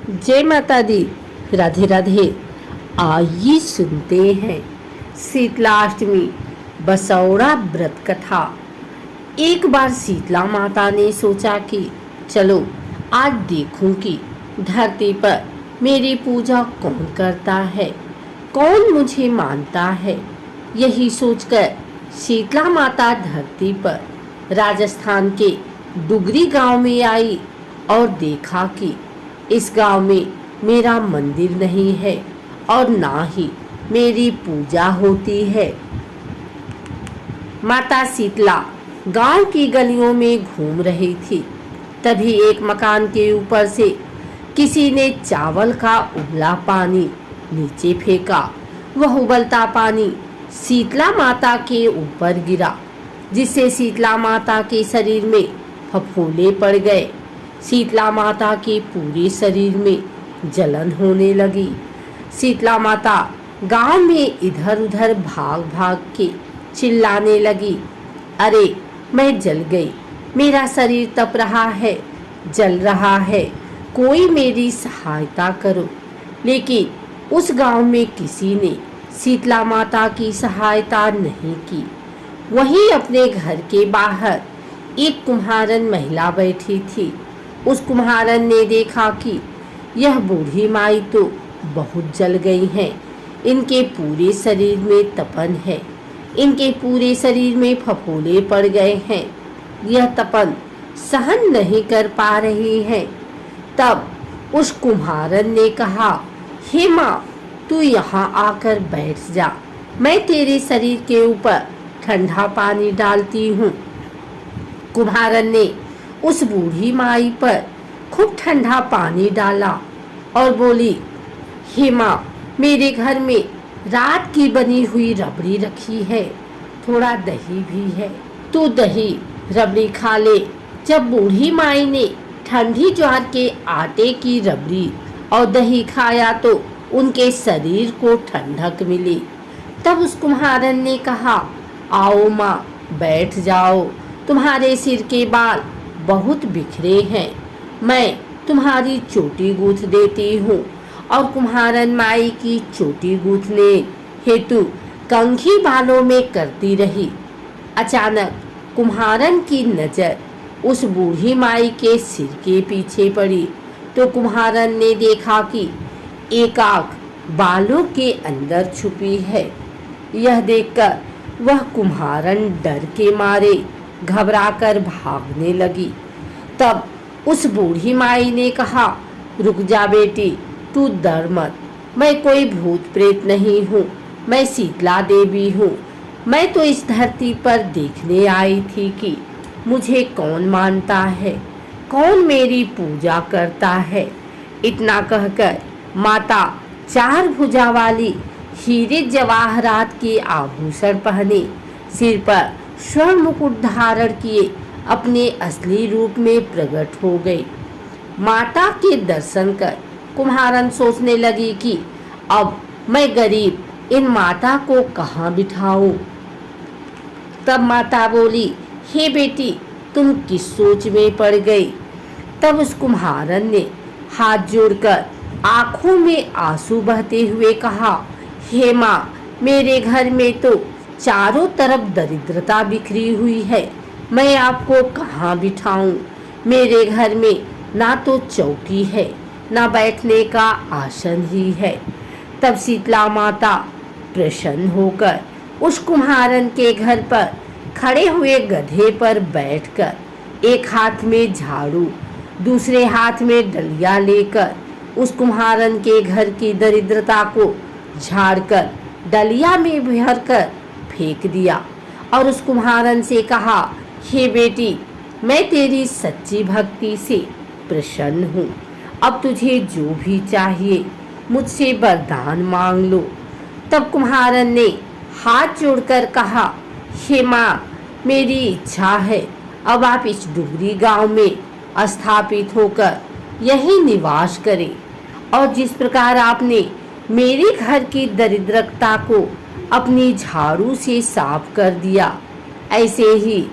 जय माता दी। राधे राधे। आइए सुनते हैं शीतलाष्टमी बसौरा व्रत कथा। एक बार शीतला माता ने सोचा कि चलो आज देखूं कि धरती पर मेरी पूजा कौन करता है, कौन मुझे मानता है। यही सोचकर शीतला माता धरती पर राजस्थान के डुगरी गांव में आई और देखा कि इस गांव में मेरा मंदिर नहीं है और ना ही मेरी पूजा होती है। माता शीतला गांव की गलियों में घूम रही थी। तभी एक मकान के ऊपर से किसी ने चावल का उबला पानी नीचे फेंका। वह उबलता पानी शीतला माता के ऊपर गिरा, जिससे शीतला माता के शरीर में फफोले पड़ गए। शीतला माता के पूरे शरीर में जलन होने लगी। शीतला माता गांव में इधर उधर भाग भाग के चिल्लाने लगी, अरे मैं जल गई, मेरा शरीर तप रहा है, जल रहा है, कोई मेरी सहायता करो। लेकिन उस गांव में किसी ने शीतला माता की सहायता नहीं की। वहीं अपने घर के बाहर एक कुम्हारन महिला बैठी थी। उस कुम्हारन ने देखा कि यह बूढ़ी माई तो बहुत जल गई हैं। इनके पूरे शरीर में तपन है, इनके पूरे शरीर में फफोले पड़ गए हैं, यह तपन सहन नहीं कर पा रही हैं। तब उस कुम्हारन ने कहा, हे माँ, तू यहाँ आकर बैठ जा, मैं तेरे शरीर के ऊपर ठंडा पानी डालती हूँ। कुम्हारन ने उस बूढ़ी माई पर खूब ठंडा पानी डाला और बोली, हे माँ, मेरे घर में रात की बनी हुई रबड़ी रखी है, थोड़ा दही भी है, तू दही रबड़ी खा ले। जब बूढ़ी माई ने ठंडी ज्वार के आटे की रबड़ी और दही खाया तो उनके शरीर को ठंडक मिली। तब उस कुम्हारन ने कहा, आओ माँ, बैठ जाओ, तुम्हारे सिर के बाल बहुत बिखरे हैं, मैं तुम्हारी चोटी गूंथ देती हूँ। और कुम्हारन माई की चोटी गूंथने हेतु कंघी बालों में करती रही। अचानक कुम्हारन की नज़र उस बूढ़ी माई के सिर के पीछे पड़ी तो कुम्हारन ने देखा कि एक आँख बालों के अंदर छुपी है। यह देखकर वह कुम्हारन डर के मारे घबराकर भागने लगी। तब उस बूढ़ी माई ने कहा, रुक जा बेटी, तू डर मत, मैं कोई भूत प्रेत नहीं हूँ, मैं शीतला देवी हूँ। मैं तो इस धरती पर देखने आई थी कि मुझे कौन मानता है, कौन मेरी पूजा करता है। इतना कहकर माता चार भुजा वाली हीरे जवाहरात के आभूषण पहने, सिर पर स्वर्ण मुकुट धारण किए अपने असली रूप में प्रकट हो गई। माता के दर्शन कर कुम्हारन सोचने लगी कि अब मैं गरीब इन माता को कहाँ बिठाऊं। तब माता बोली, हे बेटी, तुम किस सोच में पड़ गई। तब उस कुम्हारन ने हाथ जोड़कर आंखों में आंसू बहते हुए कहा, हे माँ, मेरे घर में तो चारों तरफ दरिद्रता बिखरी हुई है, मैं आपको कहाँ बिठाऊं। मेरे घर में ना तो चौकी है, ना बैठने का आसन ही है। तब शीतला माता प्रसन्न होकर उस कुम्हारन के घर पर खड़े हुए गधे पर बैठकर एक हाथ में झाड़ू, दूसरे हाथ में डलिया लेकर उस कुम्हारन के घर की दरिद्रता को झाड़कर डलिया में भरकर फेंक दिया और उस कुम्हारन से कहा, हे बेटी, मैं तेरी सच्ची भक्ति से प्रसन्न हूँ, अब तुझे जो भी चाहिए मुझसे वरदान मांग लो। तब कुम्हारन ने हाथ जोड़कर कहा, हे माँ, मेरी इच्छा है अब आप इस डुगरी गांव में स्थापित होकर यही निवास करें और जिस प्रकार आपने मेरे घर की दरिद्रता को अपनी झाड़ू से साफ कर दिया, ऐसे ही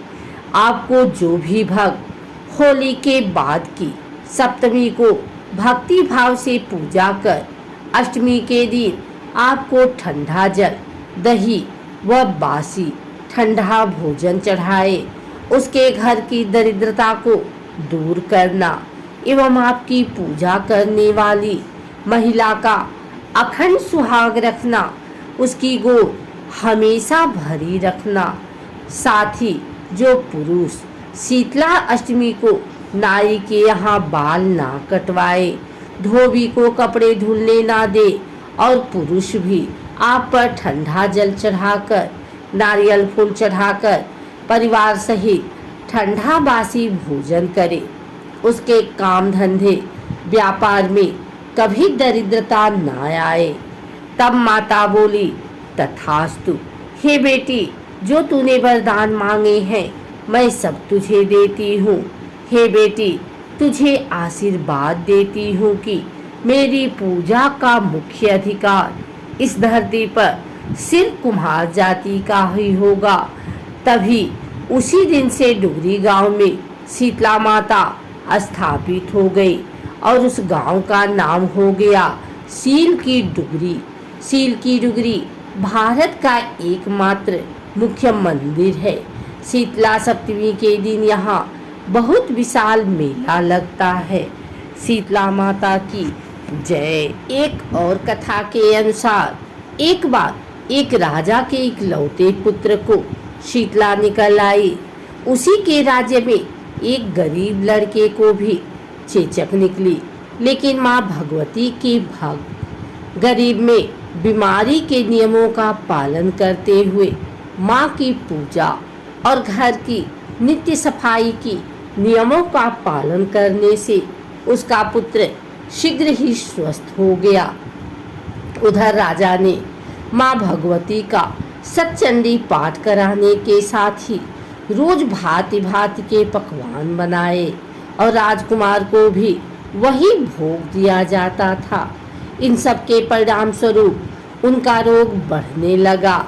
आपको जो भी भक्त होली के बाद की सप्तमी को भक्ति भाव से पूजा कर अष्टमी के दिन आपको ठंडा जल, दही व बासी ठंडा भोजन चढ़ाए उसके घर की दरिद्रता को दूर करना एवं आपकी पूजा करने वाली महिला का अखंड सुहाग रखना, उसकी गोद हमेशा भरी रखना। साथ ही जो पुरुष शीतला अष्टमी को नाई के यहाँ बाल ना कटवाए, धोबी को कपड़े धुलने ना दे और पुरुष भी आप पर ठंडा जल चढ़ाकर, नारियल फूल चढ़ाकर परिवार सहित ठंडा बासी भोजन करे, उसके काम धंधे व्यापार में कभी दरिद्रता न आए। तब माता बोली, तथास्तु। हे बेटी, जो तूने वरदान मांगे हैं मैं सब तुझे देती हूँ। हे बेटी, तुझे आशीर्वाद देती हूँ कि मेरी पूजा का मुख्य अधिकार इस धरती पर सिर्फ कुम्हार जाति का ही होगा। तभी उसी दिन से डुगरी गांव में शीतला माता स्थापित हो गई और उस गांव का नाम हो गया सील की डुगरी। सील की डुगरी भारत का एकमात्र मुख्य मंदिर है। शीतला सप्तमी के दिन यहाँ बहुत विशाल मेला लगता है। शीतला माता की जय। एक और कथा के अनुसार एक बार एक राजा के इकलौते पुत्र को शीतला निकल आई। उसी के राज्य में एक गरीब लड़के को भी चेचक निकली, लेकिन माँ भगवती की भक्त गरीब में बीमारी के नियमों का पालन करते हुए माँ की पूजा और घर की नित्य सफाई की नियमों का पालन करने से उसका पुत्र शीघ्र ही स्वस्थ हो गया। उधर राजा ने माँ भगवती का सतचंडी पाठ कराने के साथ ही रोज भांति भांति के पकवान बनाए और राजकुमार को भी वही भोग दिया जाता था। इन सब के परिणाम स्वरूप उनका रोग बढ़ने लगा।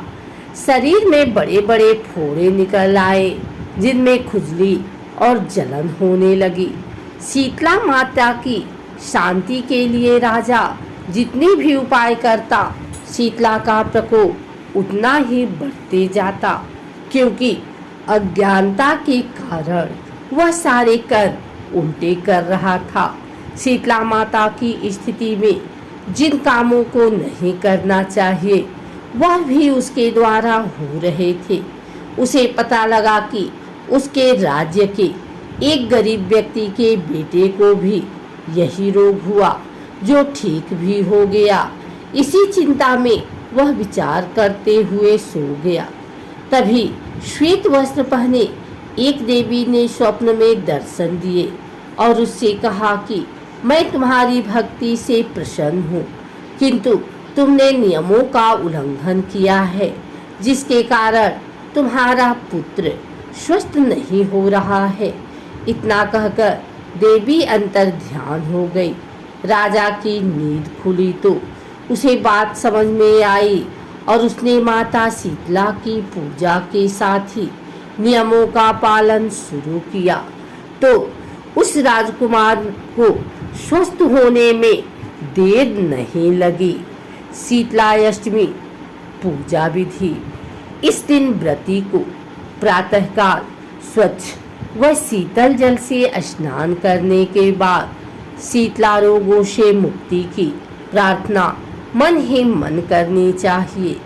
शरीर में बड़े बड़े फोड़े निकल आए, जिनमें खुजली और जलन होने लगी। शीतला माता की शांति के लिए राजा जितने भी उपाय करता, शीतला का प्रकोप उतना ही बढ़ते जाता, क्योंकि अज्ञानता के कारण वह सारे कर उल्टे कर रहा था। शीतला माता की स्थिति में जिन कामों को नहीं करना चाहिए वह भी उसके द्वारा हो रहे थे। उसे पता लगा कि उसके राज्य के एक गरीब व्यक्ति के बेटे को भी यही रोग हुआ, जो ठीक भी हो गया। इसी चिंता में वह विचार करते हुए सो गया। तभी श्वेत वस्त्र पहने एक देवी ने स्वप्न में दर्शन दिए और उससे कहा कि मैं तुम्हारी भक्ति से प्रसन्न हूँ, किंतु तुमने नियमों का उल्लंघन किया है, जिसके कारण तुम्हारा पुत्र स्वस्थ नहीं हो रहा है। इतना कहकर देवी अंतर ध्यान हो गई। राजा की नींद खुली तो उसे बात समझ में आई और उसने माता शीतला की पूजा के साथ ही नियमों का पालन शुरू किया। तो उस राजकुमार को स्वस्थ होने में देर नहीं लगी। शीतला अष्टमी पूजा विधि। इस दिन व्रती को प्रातःकाल स्वच्छ व शीतल जल से स्नान करने के बाद शीतला रोगों से मुक्ति की प्रार्थना मन ही मन करनी चाहिए।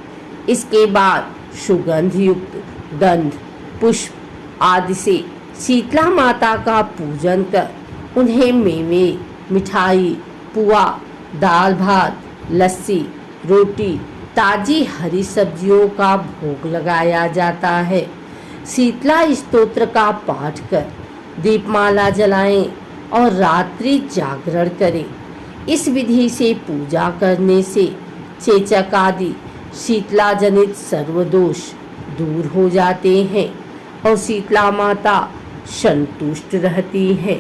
इसके बाद सुगंध युक्त गंध, पुष्प आदि से शीतला माता का पूजन कर उन्हें मेवे, मिठाई, पुआ, दाल भात, लस्सी, रोटी, ताजी हरी सब्जियों का भोग लगाया जाता है। शीतला स्तोत्र का पाठ कर दीपमाला जलाएं और रात्रि जागरण करें। इस विधि से पूजा करने से चेचक आदि शीतला जनित सर्वदोष दूर हो जाते हैं और शीतला माता संतुष्ट रहती हैं।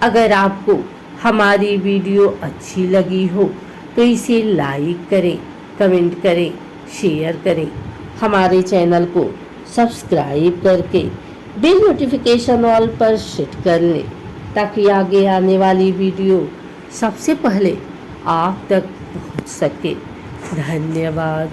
अगर आपको हमारी वीडियो अच्छी लगी हो तो इसे लाइक करें, कमेंट करें, शेयर करें। हमारे चैनल को सब्सक्राइब करके बेल नोटिफिकेशन ऑल पर सेट कर लें, ताकि आगे आने वाली वीडियो सबसे पहले आप तक पहुंच सके। धन्यवाद।